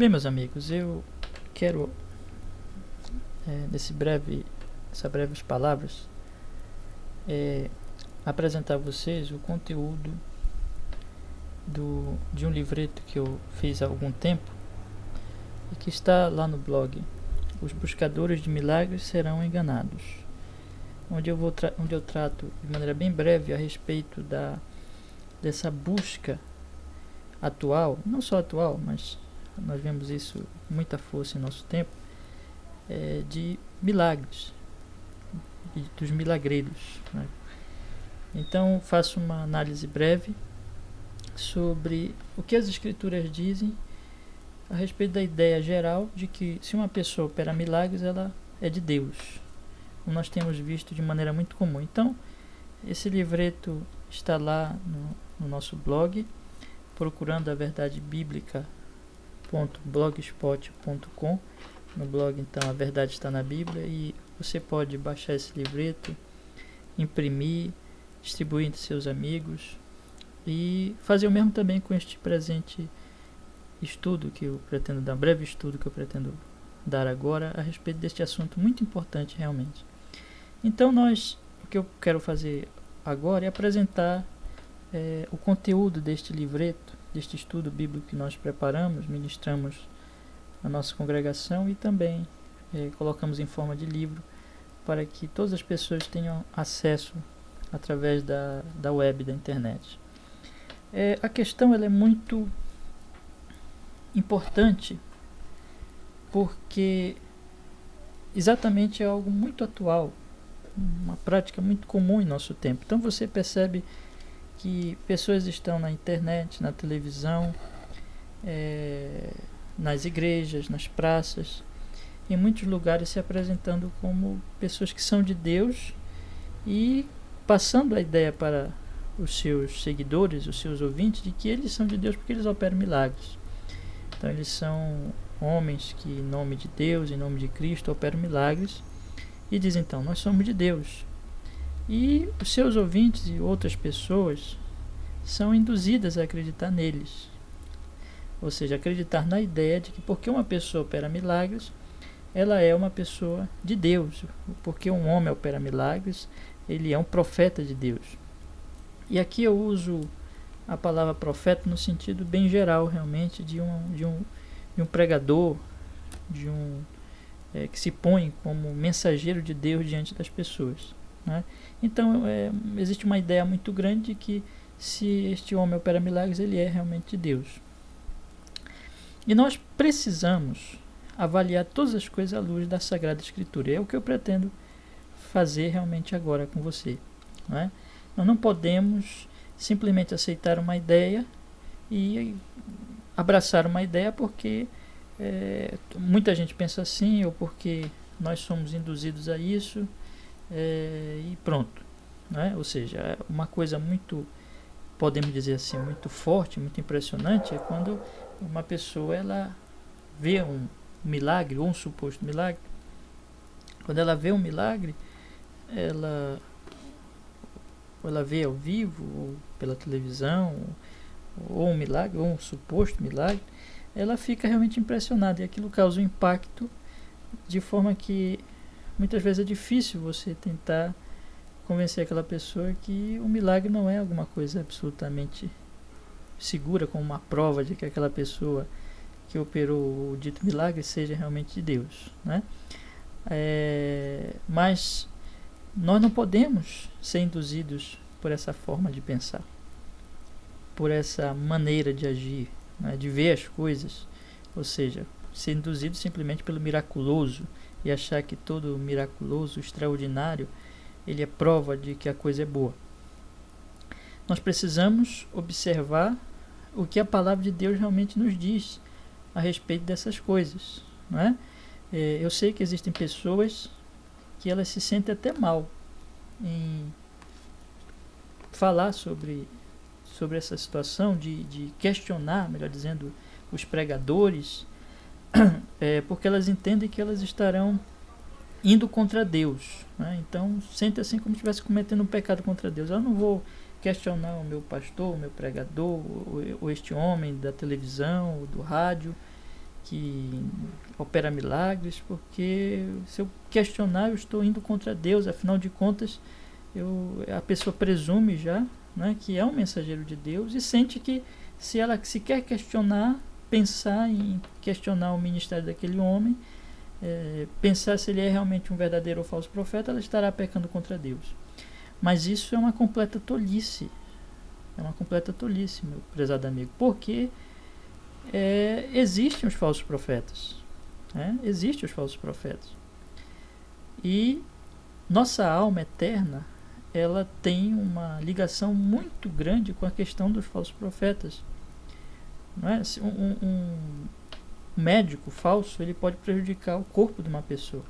Bem, meus amigos, eu quero, nessas breves palavras, apresentar a vocês o conteúdo de um livreto que eu fiz há algum tempo e que está lá no blog. Os buscadores de milagres serão enganados, onde eu trato de maneira bem breve a respeito dessa busca atual, não só atual, mas nós vemos isso com muita força em nosso tempo, de milagres, dos milagreiros, né? Então faço uma análise breve sobre o que as escrituras dizem a respeito da ideia geral de que se uma pessoa opera milagres, ela é de Deus, como nós temos visto de maneira muito comum. Então, esse livreto está lá no nosso blog, procurando a verdade bíblica.blogspot.com. No blog, então, a verdade está na Bíblia, e você pode baixar esse livreto, imprimir, distribuir entre seus amigos e fazer o mesmo também com este presente estudo que eu pretendo dar, um breve estudo que eu pretendo dar agora a respeito deste assunto muito importante realmente. Então o que eu quero fazer agora é apresentar o conteúdo deste livreto, deste estudo bíblico que nós preparamos, ministramos na nossa congregação e também colocamos em forma de livro para que todas as pessoas tenham acesso através da web, da internet. A questão ela é muito importante porque exatamente é algo muito atual, uma prática muito comum em nosso tempo. Então você percebe que pessoas estão na internet, na televisão, nas igrejas, nas praças, em muitos lugares se apresentando como pessoas que são de Deus e passando a ideia para os seus seguidores, os seus ouvintes, de que eles são de Deus porque eles operam milagres. Então eles são homens que em nome de Deus, em nome de Cristo, operam milagres e dizem então, nós somos de Deus. E os seus ouvintes e outras pessoas são induzidas a acreditar neles. Ou seja, acreditar na ideia de que porque uma pessoa opera milagres, ela é uma pessoa de Deus. Porque um homem opera milagres, ele é um profeta de Deus. E aqui eu uso a palavra profeta no sentido bem geral, realmente, de um pregador, que se põe como mensageiro de Deus diante das pessoas, né? Então existe uma ideia muito grande de que se este homem opera milagres, ele é realmente de Deus. E nós precisamos avaliar todas as coisas à luz da Sagrada Escritura. É o que eu pretendo fazer realmente agora com você, né? Nós não podemos simplesmente aceitar uma ideia e abraçar uma ideia porque muita gente pensa assim, ou porque nós somos induzidos a isso, e pronto, né? Ou seja, uma coisa muito, podemos dizer assim, muito forte, muito impressionante é quando uma pessoa ela vê um milagre ou um suposto milagre. Quando ela vê um milagre, ela vê ao vivo ou pela televisão, ou um milagre, ou um suposto milagre, ela fica realmente impressionada e aquilo causa um impacto de forma que muitas vezes é difícil você tentar convencer aquela pessoa que o milagre não é alguma coisa absolutamente segura, como uma prova de que aquela pessoa que operou o dito milagre seja realmente de Deus, né? Mas nós não podemos ser induzidos por essa forma de pensar, por essa maneira de agir, né, de ver as coisas, ou seja, ser induzido simplesmente pelo miraculoso e achar que todo miraculoso, extraordinário, ele é prova de que a coisa é boa. Nós precisamos observar o que a palavra de Deus realmente nos diz a respeito dessas coisas, né? Eu sei que existem pessoas que elas se sentem até mal em falar sobre essa situação, de questionar, melhor dizendo, os pregadores, porque elas entendem que elas estarão indo contra Deus, né? Então sente assim como se estivesse cometendo um pecado contra Deus. Eu não vou questionar o meu pastor, o meu pregador, ou este homem da televisão, ou do rádio, que opera milagres, porque se eu questionar, eu estou indo contra Deus. Afinal de contas, a pessoa presume já, né, que é um mensageiro de Deus, e sente que se ela se quer questionar, pensar em questionar o ministério daquele homem, pensar se ele é realmente um verdadeiro ou falso profeta, ela estará pecando contra Deus. Mas isso é uma completa tolice. É uma completa tolice, meu prezado amigo, porque existem os falsos profetas. Existem os falsos profetas. E nossa alma eterna, ela tem uma ligação muito grande com a questão dos falsos profetas. Não é? Um médico falso, ele pode prejudicar o corpo de uma pessoa,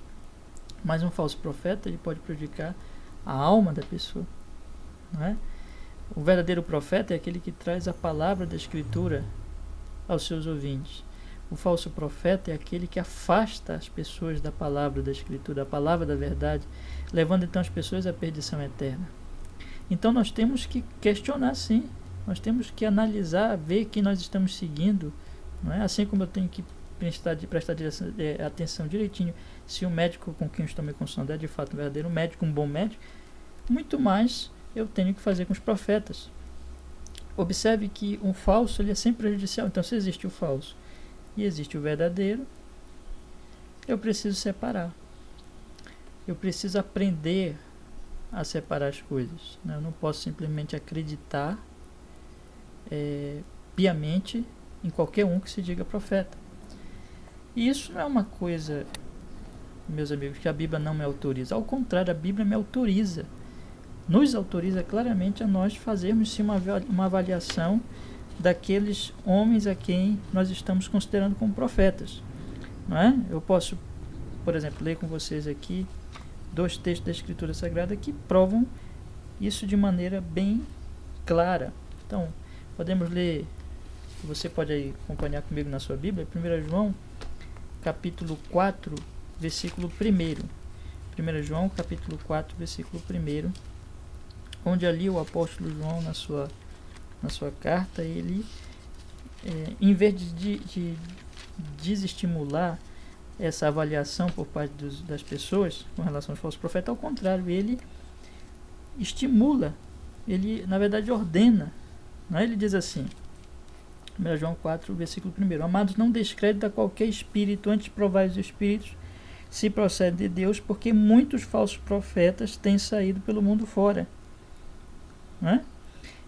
mas um falso profeta, ele pode prejudicar a alma da pessoa. Não é? O verdadeiro profeta é aquele que traz a palavra da Escritura aos seus ouvintes. O falso profeta é aquele que afasta as pessoas da palavra da Escritura, da palavra da verdade, levando então as pessoas à perdição eterna. Então nós temos que questionar, sim. Nós temos que analisar, ver quem nós estamos seguindo. Não é? Assim como eu tenho que prestar atenção direitinho se o médico com quem eu estou me consultando é de fato um verdadeiro médico, um bom médico, muito mais eu tenho que fazer com os profetas. Observe que um falso, ele é sempre prejudicial. Então, se existe o falso e existe o verdadeiro, eu preciso separar. Eu preciso aprender a separar as coisas. Né? Eu não posso simplesmente acreditar piamente em qualquer um que se diga profeta. E isso não é uma coisa, meus amigos, que a Bíblia não me autoriza. Ao contrário, a Bíblia me autoriza. Nos autoriza claramente a nós fazermos sim uma avaliação daqueles homens a quem nós estamos considerando como profetas. Não é? Eu posso, por exemplo, ler com vocês aqui 2 textos da Escritura Sagrada que provam isso de maneira bem clara. Então, podemos ler, você pode aí acompanhar comigo na sua Bíblia, 1 João, capítulo 4, versículo 1. 1 João, capítulo 4, versículo 1, onde ali o apóstolo João, na sua carta, ele, em vez de desestimular essa avaliação por parte das pessoas com relação aos falsos profetas, ao contrário, ele estimula, ele, na verdade, ordena. Não é? Ele diz assim, 1 João 4, versículo 1: Amados, não descrédito a qualquer espírito, antes provai os espíritos se procede de Deus, porque muitos falsos profetas têm saído pelo mundo fora. Não é?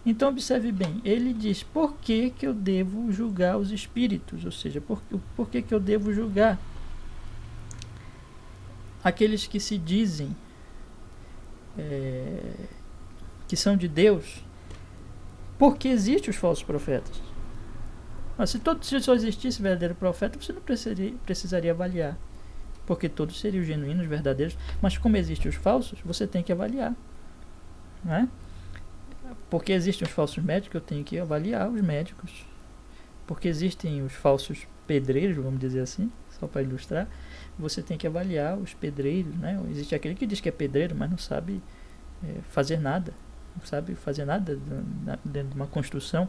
Então observe bem, ele diz, por que eu devo julgar os espíritos? Ou seja, por que eu devo julgar aqueles que se dizem que são de Deus? Porque existem os falsos profetas. Mas se só existisse verdadeiro profeta, você não precisaria avaliar, porque todos seriam genuínos, verdadeiros. Mas como existem os falsos, você tem que avaliar. Não é? Porque existem os falsos médicos, eu tenho que avaliar os médicos. Porque existem os falsos pedreiros, vamos dizer assim, só para ilustrar, você tem que avaliar os pedreiros. Né? Existe aquele que diz que é pedreiro, mas não sabe fazer nada. Não sabe fazer nada dentro de uma construção.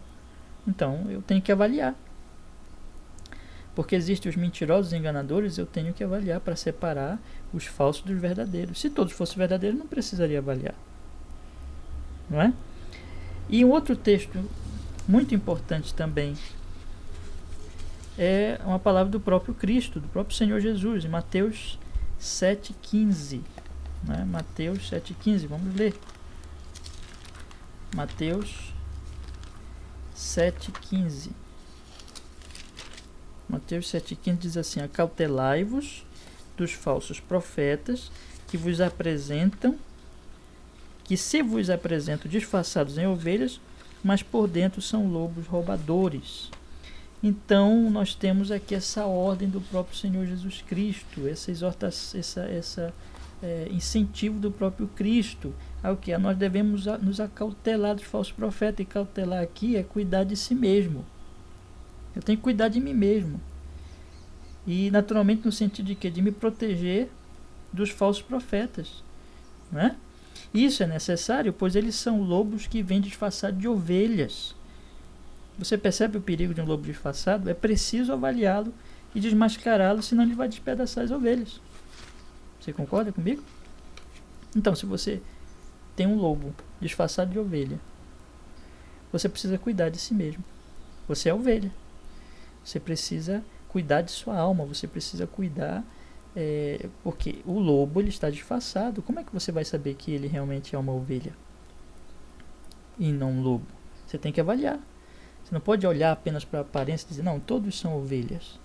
Então eu tenho que avaliar. Porque existem os mentirosos e enganadores, eu tenho que avaliar para separar os falsos dos verdadeiros. Se todos fossem verdadeiros, não precisaria avaliar. Não é? E um outro texto muito importante também é uma palavra do próprio Cristo, do próprio Senhor Jesus, em Mateus 7,15. Né? Mateus 7,15, vamos ler. Mateus 7,15. Mateus 7,15 diz assim: Acautelai-vos dos falsos profetas que se vos apresentam disfarçados em ovelhas, mas por dentro são lobos roubadores. Então nós temos aqui essa ordem do próprio Senhor Jesus Cristo, essa exortação, essa incentivo do próprio Cristo ao que nós devemos nos acautelar dos falsos profetas. E cautelar aqui é cuidar de si mesmo. Eu tenho que cuidar de mim mesmo. E naturalmente no sentido de quê? De me proteger dos falsos profetas. Não é? Isso é necessário, pois eles são lobos que vêm disfarçados de ovelhas. Você percebe o perigo de um lobo disfarçado? É preciso avaliá-lo e desmascará-lo, senão ele vai despedaçar as ovelhas. Você concorda comigo? Então, se você tem um lobo disfarçado de ovelha, você precisa cuidar de si mesmo. Você é ovelha. Você precisa cuidar de sua alma, você precisa cuidar, porque o lobo ele está disfarçado. Como é que você vai saber que ele realmente é uma ovelha e não um lobo? Você tem que avaliar. Você não pode olhar apenas para a aparência e dizer, não, todos são ovelhas.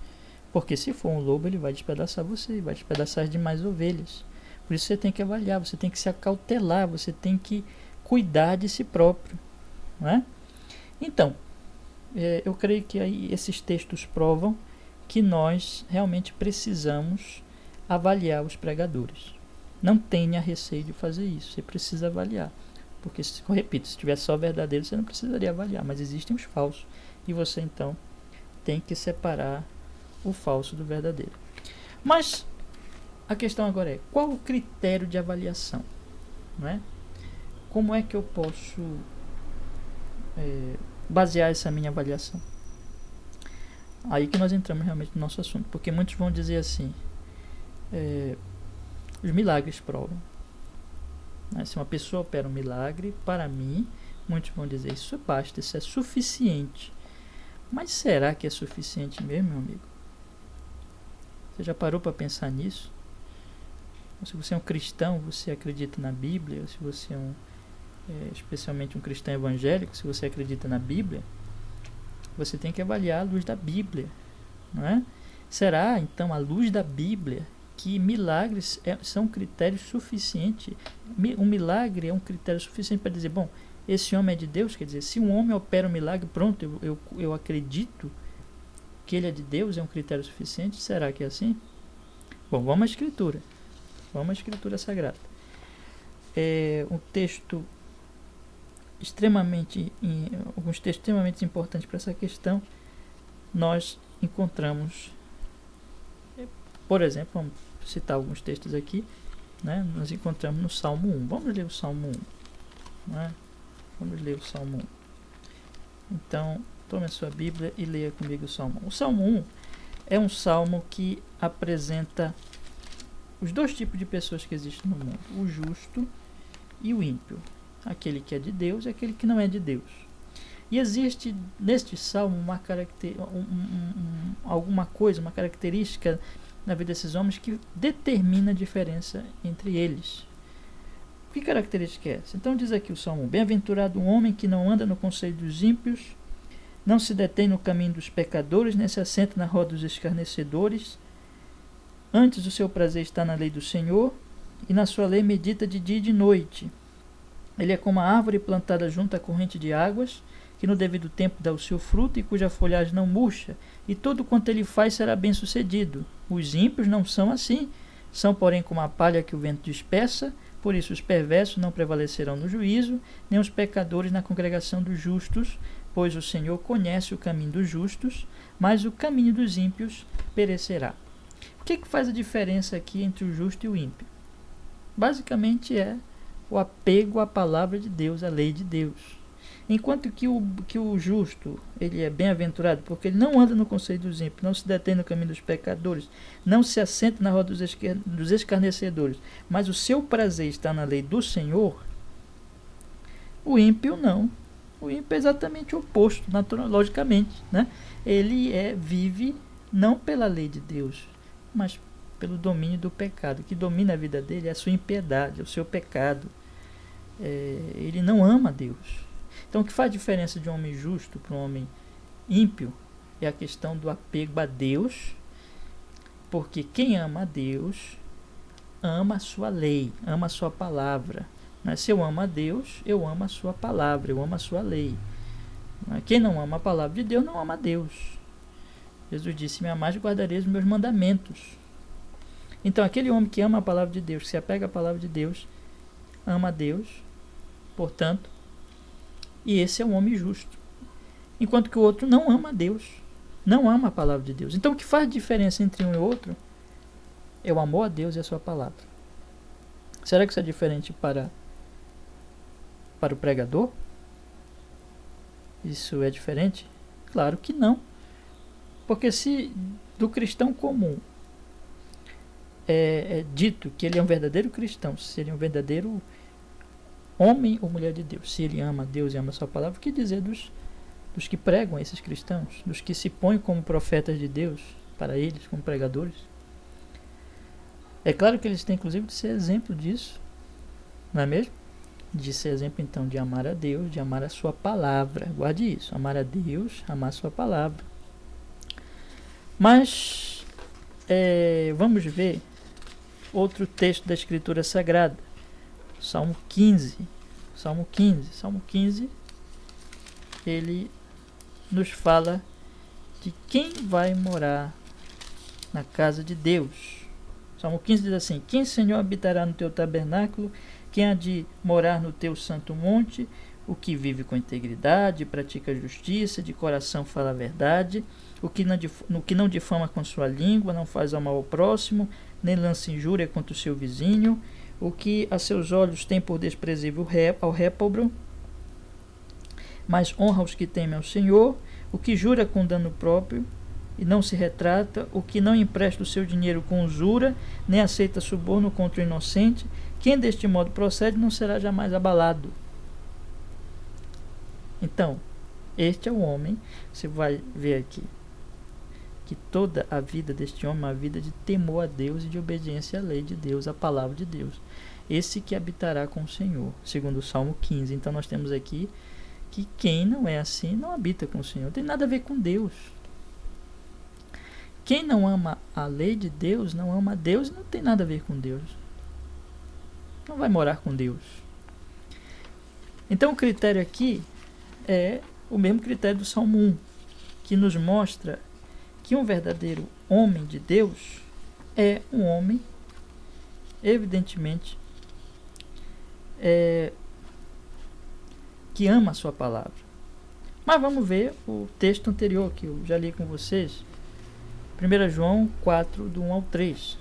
Porque se for um lobo, ele vai despedaçar você, vai despedaçar as demais ovelhas. Por isso você tem que avaliar, você tem que se acautelar, você tem que cuidar de si próprio. Não é? Então, eu creio que aí esses textos provam que nós realmente precisamos avaliar os pregadores. Não tenha receio de fazer isso, você precisa avaliar. Porque, repito, se tivesse só verdadeiro, você não precisaria avaliar, mas existem os falsos. E você, então, tem que separar o falso do verdadeiro. Mas a questão agora é, qual o critério de avaliação? Não é? Como é que eu posso basear essa minha avaliação? Aí que nós entramos realmente no nosso assunto, porque muitos vão dizer assim, os milagres provam. Né? Se uma pessoa opera um milagre, para mim, muitos vão dizer, isso basta, isso é suficiente. Mas será que é suficiente mesmo, meu amigo? Você já parou para pensar nisso? Se você é um cristão, você acredita na Bíblia, se você é especialmente um cristão evangélico, se você acredita na Bíblia, você tem que avaliar a luz da Bíblia, não é? Será, então, à luz da Bíblia, que milagres são critérios suficientes? Um milagre é um critério suficiente para dizer, bom, esse homem é de Deus? Quer dizer, se um homem opera um milagre, pronto, eu acredito que ele é de Deus, é um critério suficiente? Será que é assim? Bom, vamos à Escritura. Vamos à Escritura Sagrada. Um texto alguns textos extremamente importantes para essa questão, nós encontramos, por exemplo, vamos citar alguns textos aqui, né? Nós encontramos no Salmo 1. Vamos ler o Salmo 1. Né? Vamos ler o Salmo 1. Então, tome a sua Bíblia e leia comigo o Salmo 1. O Salmo 1 é um salmo que apresenta os dois tipos de pessoas que existem no mundo, o justo e o ímpio. Aquele que é de Deus e aquele que não é de Deus. E existe neste salmo uma característica na vida desses homens que determina a diferença entre eles. Que característica é essa? Então diz aqui o Salmo: bem-aventurado um homem que não anda no conselho dos ímpios, não se detém no caminho dos pecadores, nem se assenta na roda dos escarnecedores. Antes o seu prazer está na lei do Senhor, e na sua lei medita de dia e de noite. Ele é como a árvore plantada junto à corrente de águas, que no devido tempo dá o seu fruto e cuja folhagem não murcha, e tudo quanto ele faz será bem sucedido. Os ímpios não são assim, são porém como a palha que o vento dispersa, por isso os perversos não prevalecerão no juízo, nem os pecadores na congregação dos justos, pois o Senhor conhece o caminho dos justos, mas o caminho dos ímpios perecerá. O que faz a diferença aqui entre o justo e o ímpio? Basicamente é o apego à palavra de Deus, à lei de Deus. Enquanto que o justo, ele é bem-aventurado, porque ele não anda no conselho dos ímpios, não se detém no caminho dos pecadores, não se assenta na roda dos escarnecedores, mas o seu prazer está na lei do Senhor. O ímpio não. O ímpio é exatamente o oposto, logicamente, né? Ele vive não pela lei de Deus, mas pelo domínio do pecado. O que domina a vida dele é a sua impiedade, é o seu pecado. Ele não ama Deus. Então, o que faz diferença de um homem justo para um homem ímpio é a questão do apego a Deus, porque quem ama a Deus ama a sua lei, ama a sua palavra. Se eu amo a Deus, eu amo a sua palavra, eu amo a sua lei. Quem não ama a palavra de Deus, não ama a Deus. Jesus disse: me amais, guardareis os meus mandamentos. Então, aquele homem que ama a palavra de Deus, que se apega à palavra de Deus, ama a Deus, portanto, e esse é um homem justo. Enquanto que o outro não ama a Deus, não ama a palavra de Deus. Então, o que faz diferença entre um e outro é o amor a Deus e a sua palavra. Será que isso é diferente para o pregador? Isso é diferente? Claro que não. Porque se do cristão comum é dito que ele é um verdadeiro cristão, se ele é um verdadeiro homem ou mulher de Deus, se ele ama Deus e ama a sua palavra, o que dizer dos que pregam a esses cristãos, dos que se põem como profetas de Deus para eles, como pregadores? É claro que eles têm inclusive de ser exemplo disso, não é mesmo? De ser exemplo então de amar a Deus, de amar a sua palavra. Guarde isso, amar a Deus, amar a sua palavra. Mas vamos ver outro texto da Escritura Sagrada, Salmo 15. Salmo 15, ele nos fala de quem vai morar na casa de Deus. Salmo 15 diz assim: quem, Senhor, habitará no teu tabernáculo? Quem há de morar no teu santo monte? O que vive com integridade, pratica justiça, de coração fala a verdade, o que não difama com sua língua, não faz ao mal ao próximo, nem lança injúria contra o seu vizinho, o que a seus olhos tem por desprezível ao répobro, mas honra os que temem ao Senhor, o que jura com dano próprio e não se retrata, o que não empresta o seu dinheiro com usura, nem aceita suborno contra o inocente, quem deste modo procede não será jamais abalado. Então, este é o homem, você vai ver aqui, que toda a vida deste homem é uma vida de temor a Deus e de obediência à lei de Deus, à palavra de Deus. Esse que habitará com o Senhor, segundo o Salmo 15. Então nós temos aqui que quem não é assim não habita com o Senhor, não tem nada a ver com Deus. Quem não ama a lei de Deus, não ama a Deus e não tem nada a ver com Deus. Não vai morar com Deus. Então o critério aqui é o mesmo critério do Salmo 1, que nos mostra que um verdadeiro homem de Deus é um homem, evidentemente, que ama a sua palavra. Mas vamos ver o texto anterior que eu já li com vocês. 1 João 4, do 1 ao 3.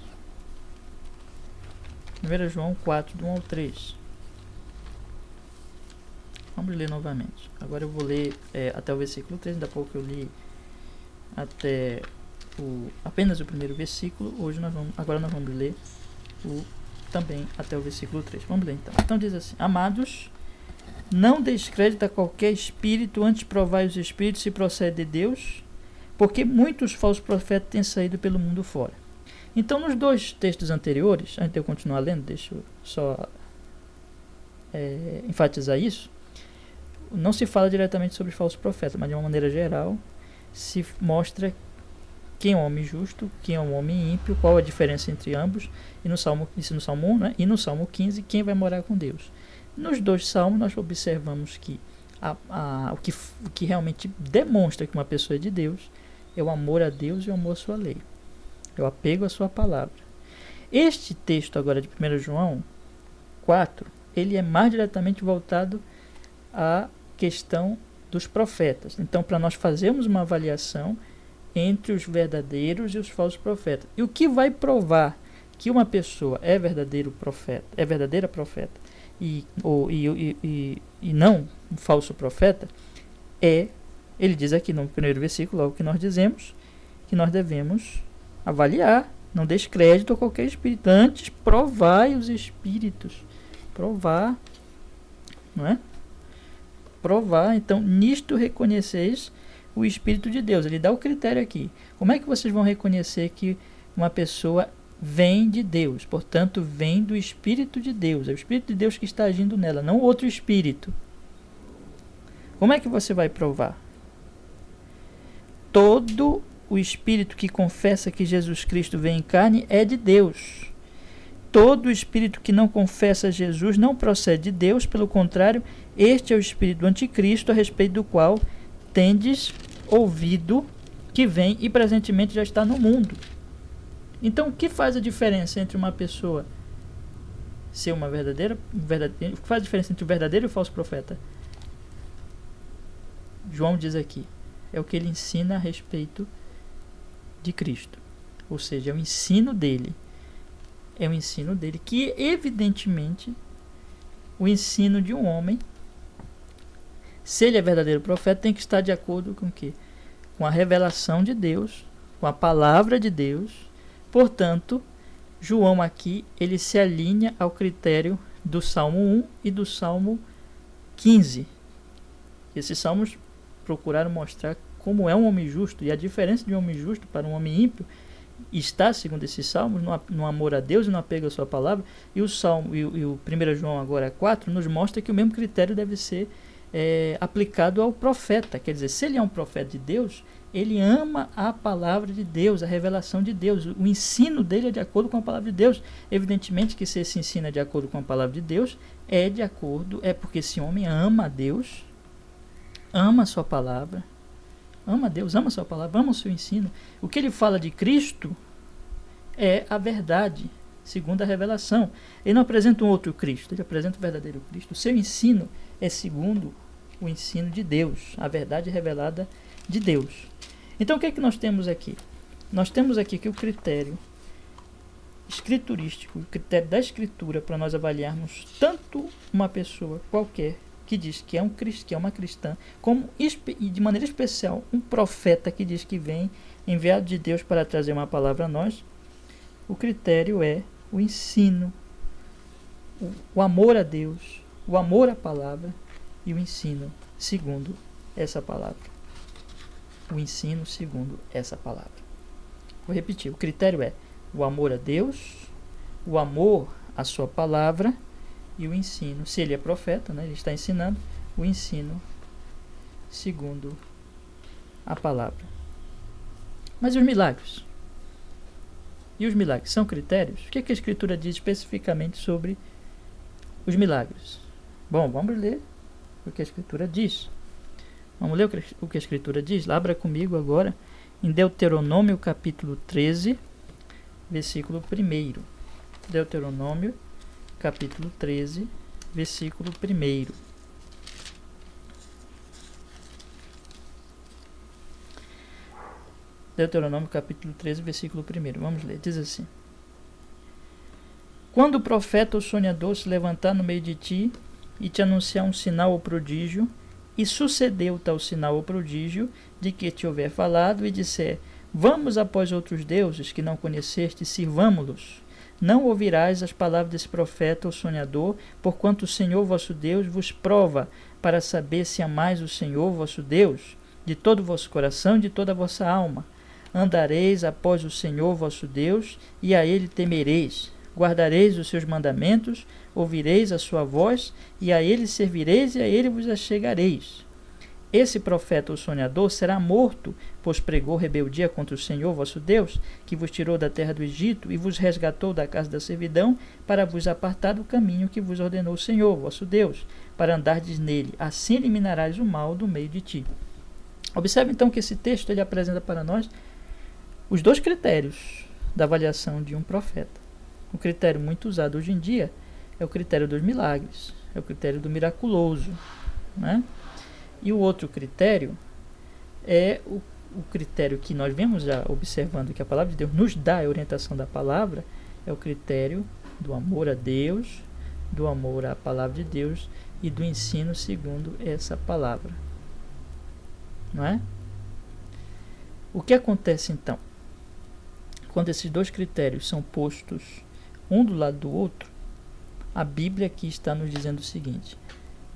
1 João 4, do 1 ao 3. Vamos ler novamente. Agora eu vou ler até o versículo 3. Ainda há pouco eu li até apenas o primeiro versículo. Agora nós vamos ler também até o versículo 3. Vamos ler então. Então diz assim: amados, não deis crédito a qualquer espírito, antes provai os espíritos se procede de Deus, porque muitos falsos profetas têm saído pelo mundo fora. Então, nos dois textos anteriores, antes de eu continuar lendo, deixa eu só enfatizar isso. Não se fala diretamente sobre falsos profetas, mas de uma maneira geral se mostra quem é um homem justo, quem é um homem ímpio, qual a diferença entre ambos, e no Salmo 1, né, e no Salmo 15, quem vai morar com Deus. Nos dois salmos nós observamos que o que realmente demonstra que uma pessoa é de Deus é o amor a Deus e o amor à sua lei, é o apego à sua palavra. Este texto agora de 1 João 4, ele é mais diretamente voltado à questão dos profetas. Então, para nós fazermos uma avaliação entre os verdadeiros e os falsos profetas. E o que vai provar que uma pessoa é verdadeira profeta e não um falso profeta ele diz aqui no primeiro versículo, logo que nós dizemos que nós devemos avaliar, não deis crédito a qualquer espírito, antes provai os espíritos. Provar, não é? Provar, então nisto reconheceis o Espírito de Deus. Ele dá o critério aqui. Como é que vocês vão reconhecer que uma pessoa vem de Deus? Portanto, vem do Espírito de Deus. É o Espírito de Deus que está agindo nela, não outro espírito. Como é que você vai provar? Todo o espírito que confessa que Jesus Cristo vem em carne é de Deus. Todo espírito que não confessa Jesus não procede de Deus, pelo contrário, este é o espírito do anticristo, a respeito do qual tendes ouvido que vem e presentemente já está no mundo. Então, o que faz a diferença entre uma pessoa ser uma verdadeira, o que faz a diferença entre o verdadeiro e o falso profeta? João diz aqui, é o que ele ensina a respeito de Cristo. Ou seja, é o ensino dele. É o ensino dele, que evidentemente o ensino de um homem, se ele é verdadeiro profeta, tem que estar de acordo com o quê? Com a revelação de Deus, com a palavra de Deus. Portanto, João aqui, ele se alinha ao critério do Salmo 1 e do Salmo 15. Esses salmos procuraram mostrar como é um homem justo, e a diferença de um homem justo para um homem ímpio está, segundo esses salmos, no amor a Deus e no apego à sua palavra. E o Salmo e o 1 João agora 4 nos mostra que o mesmo critério deve ser aplicado ao profeta. Quer dizer, se ele é um profeta de Deus, ele ama a palavra de Deus, a revelação de Deus. O ensino dele é de acordo com a palavra de Deus. Evidentemente que se esse ensino é de acordo com a palavra de Deus, é porque esse homem ama a Deus, ama a sua palavra, ama a Deus, ama a sua palavra, ama o seu ensino. O que ele fala de Cristo é a verdade, segundo a revelação. Ele não apresenta um outro Cristo, ele apresenta o verdadeiro Cristo. O seu ensino é segundo o ensino de Deus, a verdade revelada de Deus. Então o que é que nós temos aqui? Nós temos aqui que o critério escriturístico, o critério da escritura para nós avaliarmos tanto uma pessoa qualquer que diz que é uma cristã, como e de maneira especial um profeta que diz que vem enviado de Deus para trazer uma palavra a nós, o critério é o ensino, o amor a Deus, o amor à palavra e o ensino segundo essa palavra. O ensino segundo essa palavra. Vou repetir, o critério é o amor a Deus, o amor à sua palavra e o ensino, se ele é profeta, né, ele está ensinando, o ensino segundo a palavra. Mas e os milagres? E os milagres são critérios? O que a Escritura diz especificamente sobre os milagres? Bom, vamos ler o que a Escritura diz. Vamos ler o que a Escritura diz? Abra comigo agora em Deuteronômio capítulo 13, versículo 1. Deuteronômio capítulo 13, versículo 1. Deuteronômio capítulo 13, versículo 1. Vamos ler. Diz assim: Quando o profeta ou sonhador se levantar no meio de ti e te anunciar um sinal ou prodígio, e sucedeu tal sinal ou prodígio de que te houver falado, e disser: Vamos após outros deuses que não conheceste, sirvamo-los. Não ouvirás as palavras desse profeta ou sonhador, porquanto o Senhor vosso Deus vos prova, para saber se amais o Senhor vosso Deus, de todo o vosso coração e de toda a vossa alma. Andareis após o Senhor vosso Deus, e a ele temereis. Guardareis os seus mandamentos, ouvireis a sua voz, e a ele servireis, e a ele vos achegareis. Esse profeta ou sonhador será morto, pois pregou rebeldia contra o Senhor vosso Deus, que vos tirou da terra do Egito e vos resgatou da casa da servidão, para vos apartar do caminho que vos ordenou o Senhor vosso Deus, para andardes nele. Assim eliminarás o mal do meio de ti. Observe então que esse texto ele apresenta para nós os dois critérios da avaliação de um profeta. O critério muito usado hoje em dia é o critério dos milagres, é o critério do miraculoso, né? E o outro critério é o critério que nós vemos já observando que a palavra de Deus nos dá a orientação da palavra, é o critério do amor a Deus, do amor à palavra de Deus e do ensino segundo essa palavra. Não é? O que acontece então? Quando esses dois critérios são postos um do lado do outro, a Bíblia aqui está nos dizendo o seguinte: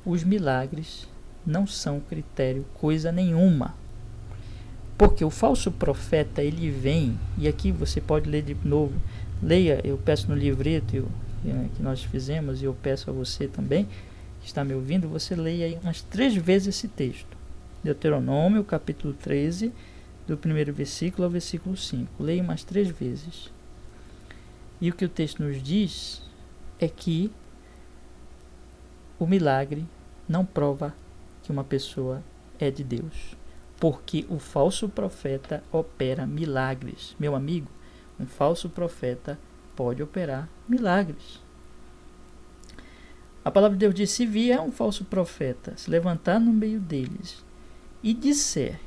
os milagres não são critério coisa nenhuma. Porque o falso profeta, ele vem, e aqui você pode ler de novo, leia, eu peço no livreto que nós fizemos, e eu peço a você também, que está me ouvindo, você leia aí umas 3 vezes esse texto. Deuteronômio, capítulo 13, do primeiro versículo ao versículo 5. Leia umas 3 vezes. E o que o texto nos diz é que o milagre não prova que uma pessoa é de Deus, porque o falso profeta opera milagres. Meu amigo, um falso profeta pode operar milagres. A palavra de Deus diz: se vier um falso profeta se levantar no meio deles e disser,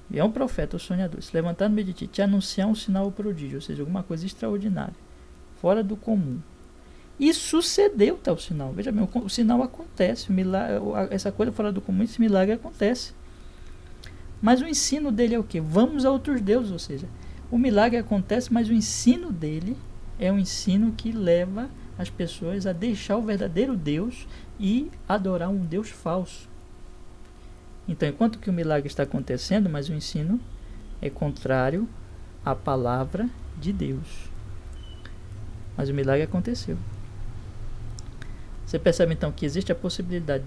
e é um profeta ou sonhador, se levantar no meio de ti, te anunciar um sinal ou prodígio, ou seja, alguma coisa extraordinária, fora do comum, e sucedeu tal sinal. Veja bem, o sinal acontece, o milagre, essa coisa fora do comum, esse milagre acontece. Mas o ensino dele é o quê? Vamos a outros deuses, ou seja, o milagre acontece, mas o ensino dele é um ensino que leva as pessoas a deixar o verdadeiro Deus e adorar um Deus falso. Então, enquanto que o milagre está acontecendo, mas o ensino é contrário à palavra de Deus. Mas o milagre aconteceu. Você percebe então que existe a possibilidade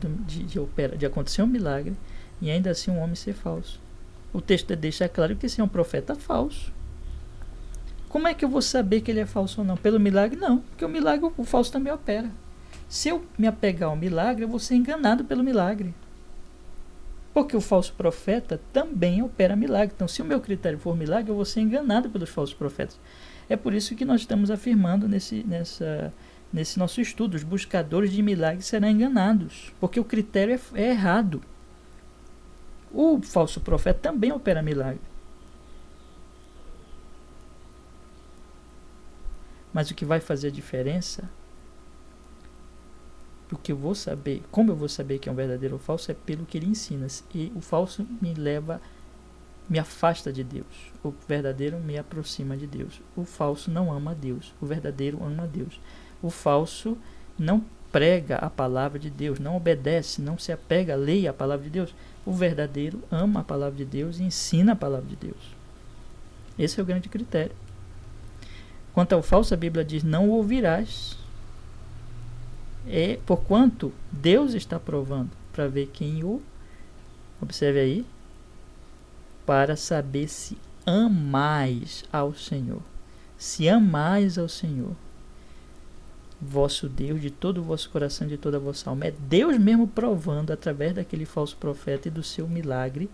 de acontecer um milagre e ainda assim um homem ser falso. O texto deixa claro que esse é um profeta falso. Como é que eu vou saber que ele é falso ou não? Pelo milagre? Não, porque o milagre, o falso também opera. Se eu me apegar ao milagre, eu vou ser enganado pelo milagre. Porque o falso profeta também opera milagre. Então, se o meu critério for milagre, eu vou ser enganado pelos falsos profetas. É por isso que nós estamos afirmando nesse nosso estudo, os buscadores de milagres serão enganados, porque o critério é errado. O falso profeta também opera milagre. Mas o que vai fazer a diferença, o que eu vou saber, como eu vou saber que é um verdadeiro ou falso, é pelo que ele ensina. E o falso me afasta de Deus. O verdadeiro me aproxima de Deus. O falso não ama a Deus. O verdadeiro ama a Deus. O falso não prega a palavra de Deus, não obedece, não se apega à lei, à palavra de Deus. O verdadeiro ama a palavra de Deus e ensina a palavra de Deus. Esse é o grande critério. Quanto ao falso, a Bíblia diz, não o ouvirás. Porquanto Deus está provando para ver quem o... Observe aí. Para saber se amais ao Senhor. Se amais ao Senhor, vosso Deus, de todo o vosso coração, de toda a vossa alma. É Deus mesmo provando, através daquele falso profeta e do seu milagre,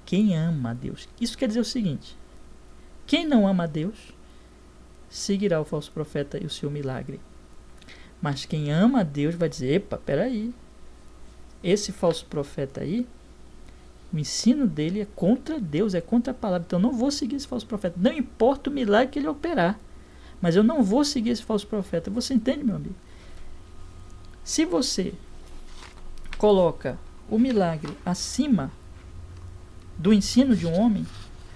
quem ama a Deus. Isso quer dizer o seguinte: quem não ama a Deus, seguirá o falso profeta e o seu milagre. Mas quem ama a Deus vai dizer, epa, peraí, esse falso profeta aí, o ensino dele é contra Deus, é contra a palavra, então eu não vou seguir esse falso profeta, não importa o milagre que ele operar, mas eu não vou seguir esse falso profeta. Você entende, meu amigo? Se você coloca o milagre acima do ensino de um homem,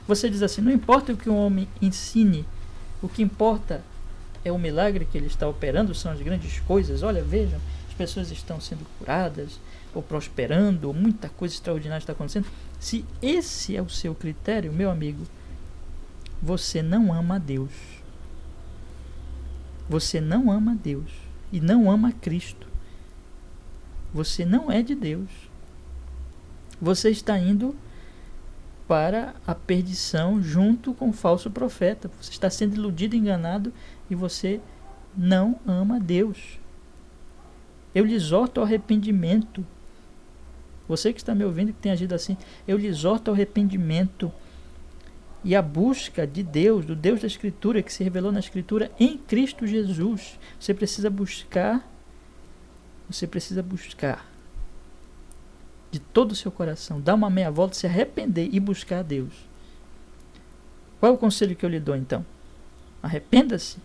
você diz assim, não importa o que um homem ensine, o que importa é o milagre que ele está operando, são as grandes coisas. Olha, vejam, as pessoas estão sendo curadas, ou prosperando, ou muita coisa extraordinária está acontecendo. Se esse é o seu critério, meu amigo, você não ama a Deus. Você não ama a Deus e não ama a Cristo. Você não é de Deus. Você está indo para a perdição junto com o falso profeta. Você está sendo iludido, enganado, e você não ama a Deus. Eu lhe exorto ao arrependimento. Você que está me ouvindo, que tem agido assim, eu lhe exorto ao arrependimento e a busca de Deus, do Deus da Escritura, que se revelou na Escritura em Cristo Jesus. Você precisa buscar de todo o seu coração, dar uma meia volta, se arrepender e buscar a Deus. Qual é o conselho que eu lhe dou então? Arrependa-se.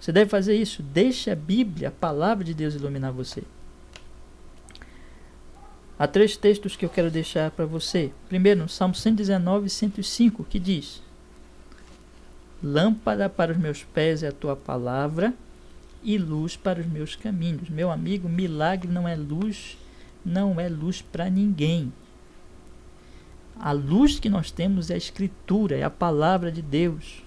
Você deve fazer isso. Deixe a Bíblia, a palavra de Deus, iluminar você. Há 3 textos que eu quero deixar para você. Primeiro, no Salmo 119, 105, que diz: lâmpada para os meus pés é a tua palavra e luz para os meus caminhos. Meu amigo, milagre não é luz para ninguém. A luz que nós temos é a Escritura, é a palavra de Deus.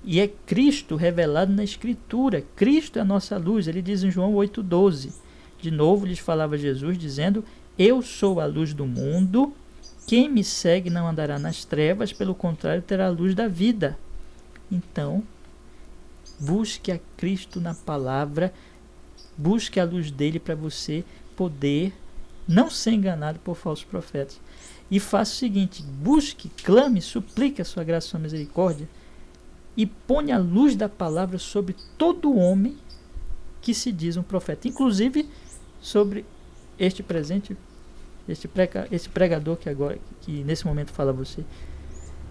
E é Cristo revelado na Escritura. Cristo é a nossa luz. Ele diz em João 8,12. De novo lhes falava Jesus, dizendo: eu sou a luz do mundo. Quem me segue não andará nas trevas, pelo contrário, terá a luz da vida. Então, busque a Cristo na palavra. Busque a luz dele para você poder não ser enganado por falsos profetas. E faça o seguinte: busque, clame, suplique a sua graça e sua misericórdia, e ponha a luz da palavra sobre todo homem que se diz um profeta, inclusive sobre este presente, este pregador que nesse momento fala a você.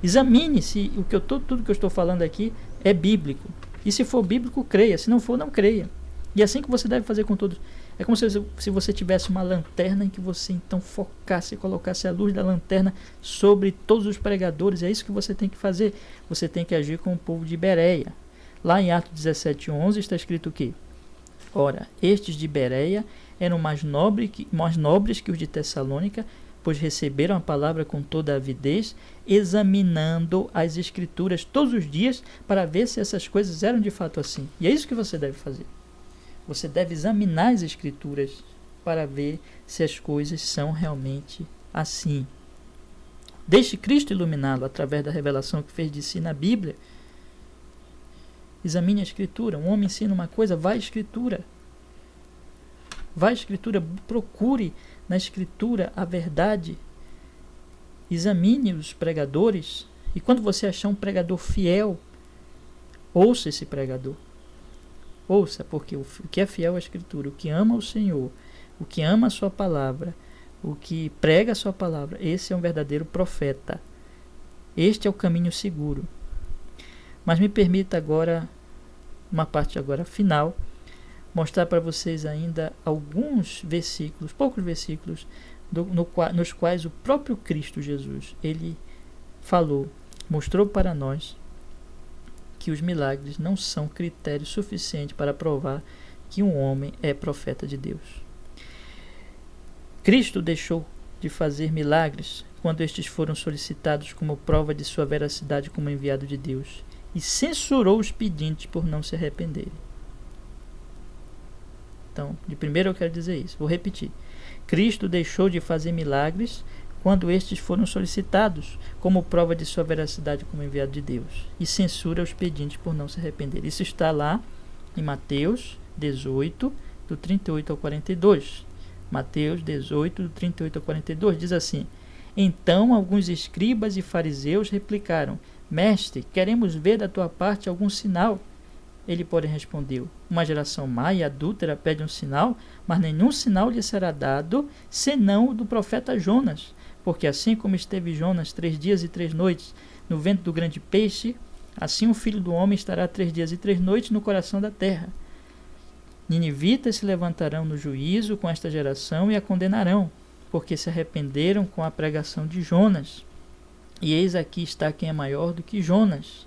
Examine se tudo que eu estou falando aqui é bíblico, e se for bíblico, creia, se não for, não creia. E assim que você deve fazer com todos. É como se você tivesse uma lanterna em que você então focasse e colocasse a luz da lanterna sobre todos os pregadores. É isso que você tem que fazer. Você tem que agir com o povo de Bereia. Lá em Atos 17:11 está escrito o quê? Ora, estes de Bereia eram mais nobres que os de Tessalônica, pois receberam a palavra com toda a avidez, examinando as escrituras todos os dias para ver se essas coisas eram de fato assim. E é isso que você deve fazer. Você deve examinar as escrituras para ver se as coisas são realmente assim. Deixe Cristo iluminá-lo através da revelação que fez de si na Bíblia. Examine a escritura. Um homem ensina uma coisa, vá à escritura. Vá à escritura, procure na escritura a verdade. Examine os pregadores. E quando você achar um pregador fiel, ouça esse pregador. Ouça, porque o que é fiel à escritura, o que ama o Senhor, o que ama a sua palavra, o que prega a sua palavra, esse é um verdadeiro profeta. Este é o caminho seguro. Mas me permita agora, uma parte agora final, mostrar para vocês ainda alguns versículos, poucos versículos, nos quais o próprio Cristo Jesus, ele falou, mostrou para nós que os milagres não são critério suficiente para provar que um homem é profeta de Deus. Cristo deixou de fazer milagres quando estes foram solicitados como prova de sua veracidade como enviado de Deus, e censurou os pedintes por não se arrependerem. Então, de primeiro eu quero dizer isso, vou repetir. Cristo deixou de fazer milagres quando estes foram solicitados como prova de sua veracidade como enviado de Deus, e censura os pedintes por não se arrepender. Isso está lá em Mateus 18, do 38 ao 42. Mateus 18, do 38 ao 42, diz assim: Então alguns escribas e fariseus replicaram: Mestre, queremos ver da tua parte algum sinal. Ele, porém, respondeu: Uma geração má e adúltera pede um sinal, mas nenhum sinal lhe será dado, senão o do profeta Jonas. Porque assim como esteve Jonas 3 dias e 3 noites no ventre do grande peixe, assim o Filho do Homem estará 3 dias e 3 noites no coração da terra. Ninivitas se levantarão no juízo com esta geração e a condenarão, porque se arrependeram com a pregação de Jonas. E eis aqui está quem é maior do que Jonas.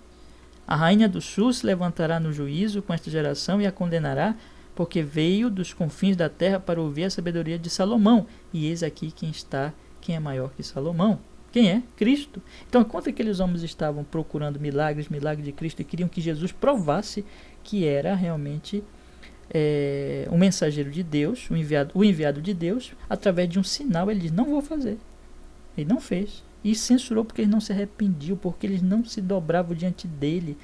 A rainha do sul se levantará no juízo com esta geração e a condenará, porque veio dos confins da terra para ouvir a sabedoria de Salomão. E eis aqui quem é maior que Salomão. Quem é? Cristo. Então, enquanto aqueles homens estavam procurando milagres de Cristo, e queriam que Jesus provasse que era realmente um mensageiro de Deus, o enviado de Deus, através de um sinal, ele diz: não vou fazer. Ele não fez. E censurou porque eles não se arrependiam, porque eles não se dobravam diante dele,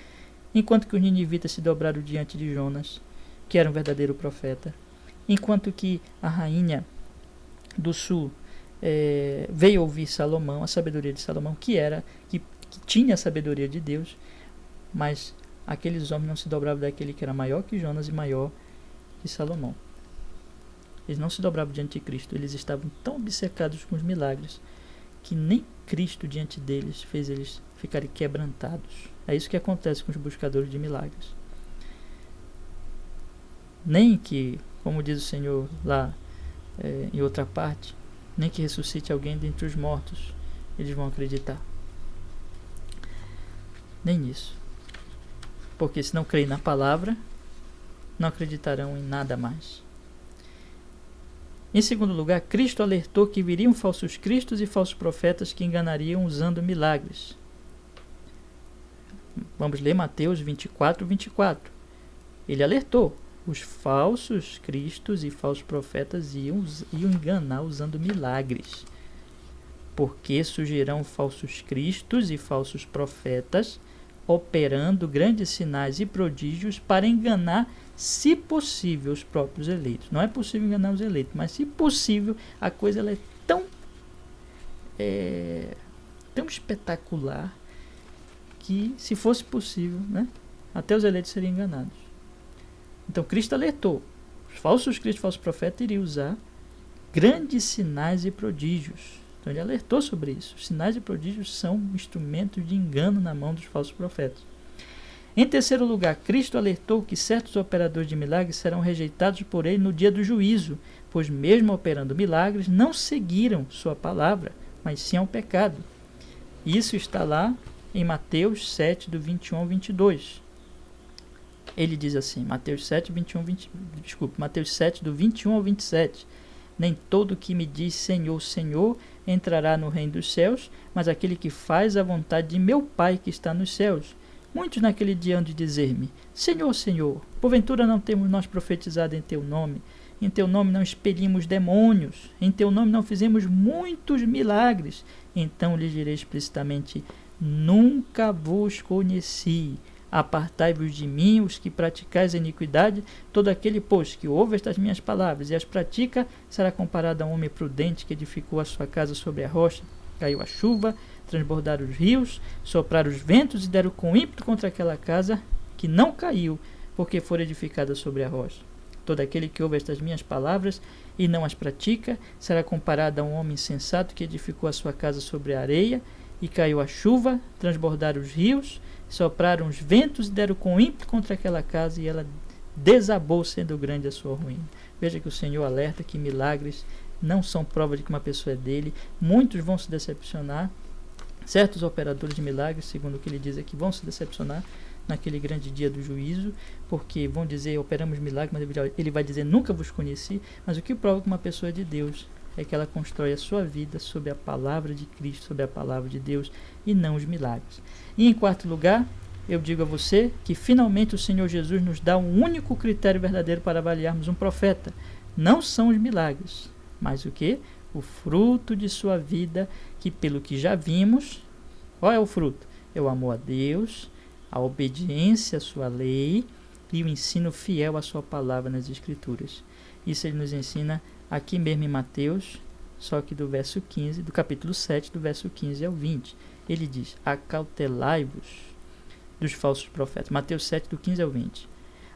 enquanto que os ninivitas se dobraram diante de Jonas, que era um verdadeiro profeta. Enquanto que a rainha do sul veio ouvir Salomão, a sabedoria de Salomão, que tinha a sabedoria de Deus, mas aqueles homens não se dobravam daquele que era maior que Jonas e maior que Salomão. Eles não se dobravam diante de Cristo, eles estavam tão obcecados com os milagres que nem Cristo diante deles fez eles ficarem quebrantados. É isso que acontece com os buscadores de milagres. Nem que, como diz o Senhor lá em outra parte, nem que ressuscite alguém dentre os mortos, eles vão acreditar. Nem nisso. Porque se não creem na palavra, não acreditarão em nada mais. Em segundo lugar, Cristo alertou que viriam falsos cristos e falsos profetas que enganariam usando milagres. Vamos ler Mateus 24, 24. Ele alertou: os falsos cristos e falsos profetas iam enganar usando milagres. Porque surgirão falsos cristos e falsos profetas, operando grandes sinais e prodígios para enganar, se possível, os próprios eleitos. Não é possível enganar os eleitos, mas se possível, a coisa ela é tão espetacular que, se fosse possível, né, até os eleitos seriam enganados. Então Cristo alertou: os falsos cristos e falsos profetas iriam usar grandes sinais e prodígios. Então ele alertou sobre isso. Os sinais e prodígios são instrumentos de engano na mão dos falsos profetas. Em terceiro lugar, Cristo alertou que certos operadores de milagres serão rejeitados por ele no dia do juízo, pois mesmo operando milagres, não seguiram sua palavra, mas sim ao pecado. Isso está lá em Mateus 7, do 21 ao 22. Ele diz assim, Mateus 7, do 21 ao 27. Nem todo que me diz Senhor, Senhor, entrará no reino dos céus, mas aquele que faz a vontade de meu Pai que está nos céus. Muitos naquele dia hão de dizer-me, Senhor, Senhor, porventura não temos nós profetizado em teu nome? Em teu nome não expelimos demônios, em teu nome não fizemos muitos milagres. Então lhes direi explicitamente, nunca vos conheci. Apartai-vos de mim, os que praticais a iniquidade. Todo aquele, pois, que ouve estas minhas palavras e as pratica, será comparado a um homem prudente que edificou a sua casa sobre a rocha. Caiu a chuva, transbordaram os rios, sopraram os ventos e deram com ímpeto contra aquela casa, que não caiu, porque fora edificada sobre a rocha. Todo aquele que ouve estas minhas palavras e não as pratica, será comparado a um homem insensato que edificou a sua casa sobre a areia, e caiu a chuva, transbordaram os rios, sopraram os ventos e deram com ímpeto contra aquela casa, e ela desabou, sendo grande a sua ruína. Veja que o Senhor alerta que milagres não são prova de que uma pessoa é dele. Muitos vão se decepcionar. Certos operadores de milagres, segundo o que ele diz aqui, vão se decepcionar naquele grande dia do juízo, porque vão dizer, operamos milagres, mas ele vai dizer, nunca vos conheci. Mas o que prova que uma pessoa é de Deus é que ela constrói a sua vida sobre a palavra de Cristo, sobre a palavra de Deus, e não os milagres. E em quarto lugar, eu digo a você que finalmente o Senhor Jesus nos dá um único critério verdadeiro para avaliarmos um profeta. Não são os milagres, mas o que? O fruto de sua vida, que pelo que já vimos, qual é o fruto? É o amor a Deus, a obediência à sua lei e o ensino fiel à sua palavra nas Escrituras. Isso ele nos ensina aqui mesmo em Mateus, só que do verso 15, do capítulo 7, do verso 15 ao 20. Ele diz, acautelai-vos dos falsos profetas. Mateus 7, do 15 ao 20.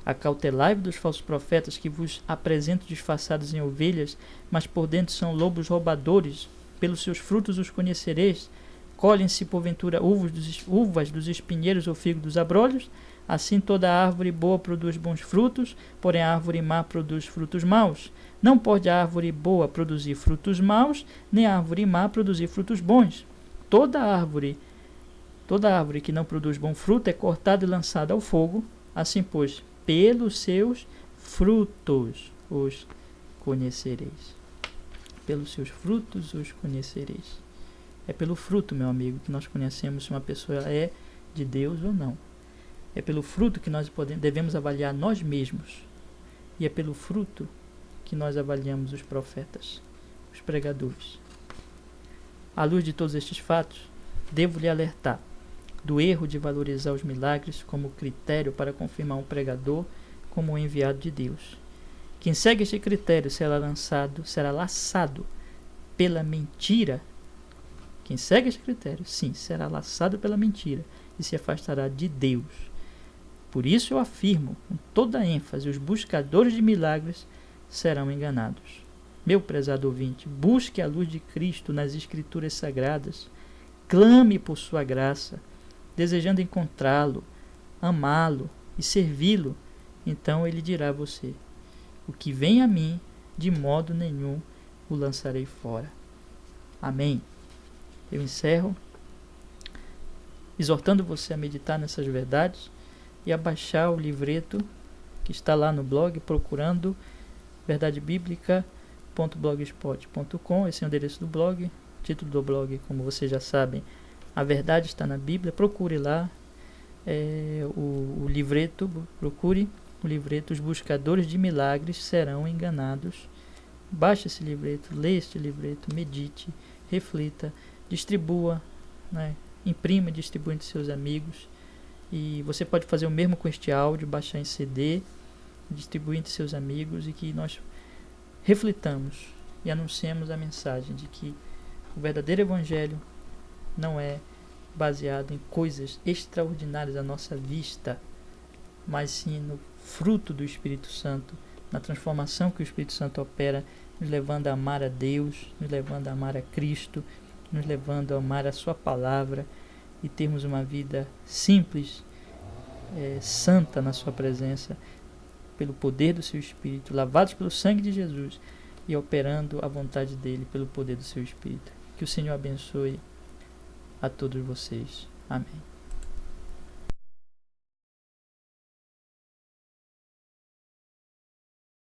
Acautelai-vos dos falsos profetas que vos apresentam disfarçados em ovelhas, mas por dentro são lobos roubadores. Pelos seus frutos os conhecereis. Colhem-se porventura uvas dos espinheiros ou figo dos abrolhos? Assim toda árvore boa produz bons frutos, porém a árvore má produz frutos maus. Não pode a árvore boa produzir frutos maus, nem a árvore má produzir frutos bons. Toda árvore que não produz bom fruto é cortada e lançada ao fogo. Assim, pois, pelos seus frutos os conhecereis. Pelos seus frutos os conhecereis. É pelo fruto, meu amigo, que nós conhecemos se uma pessoa é de Deus ou não. É pelo fruto que nós devemos avaliar nós mesmos. E é pelo fruto que nós avaliamos os profetas, os pregadores. À luz de todos estes fatos, devo lhe alertar do erro de valorizar os milagres como critério para confirmar um pregador como um enviado de Deus. Quem segue este critério será laçado pela mentira. Quem segue este critério, sim, será laçado pela mentira e se afastará de Deus. Por isso eu afirmo, com toda a ênfase, os buscadores de milagres serão enganados. Meu prezado ouvinte, busque a luz de Cristo nas Escrituras Sagradas, clame por sua graça, desejando encontrá-lo, amá-lo e servi-lo. Então ele dirá a você, o que vem a mim, de modo nenhum o lançarei fora. Amém. Eu encerro exortando você a meditar nessas verdades e a baixar o livreto que está lá no blog, procurando verdadebiblica.blogspot.com. Esse é o endereço do blog. O título do blog, como vocês já sabem, A Verdade Está na Bíblia. Procure lá o livreto, procure o livreto Os Buscadores de Milagres Serão Enganados. Baixe esse livreto, leia este livreto, medite, reflita, distribua, imprima e distribua entre seus amigos. E você pode fazer o mesmo com este áudio, baixar em CD, distribuir entre seus amigos, e que nós reflitamos e anunciemos a mensagem de que o verdadeiro evangelho não é baseado em coisas extraordinárias à nossa vista, mas sim no fruto do Espírito Santo, na transformação que o Espírito Santo opera, nos levando a amar a Deus, nos levando a amar a Cristo, nos levando a amar a sua palavra e termos uma vida simples, santa na sua presença, pelo poder do seu Espírito, lavados pelo sangue de Jesus e operando a vontade dele pelo poder do seu Espírito. Que o Senhor abençoe a todos vocês. Amém.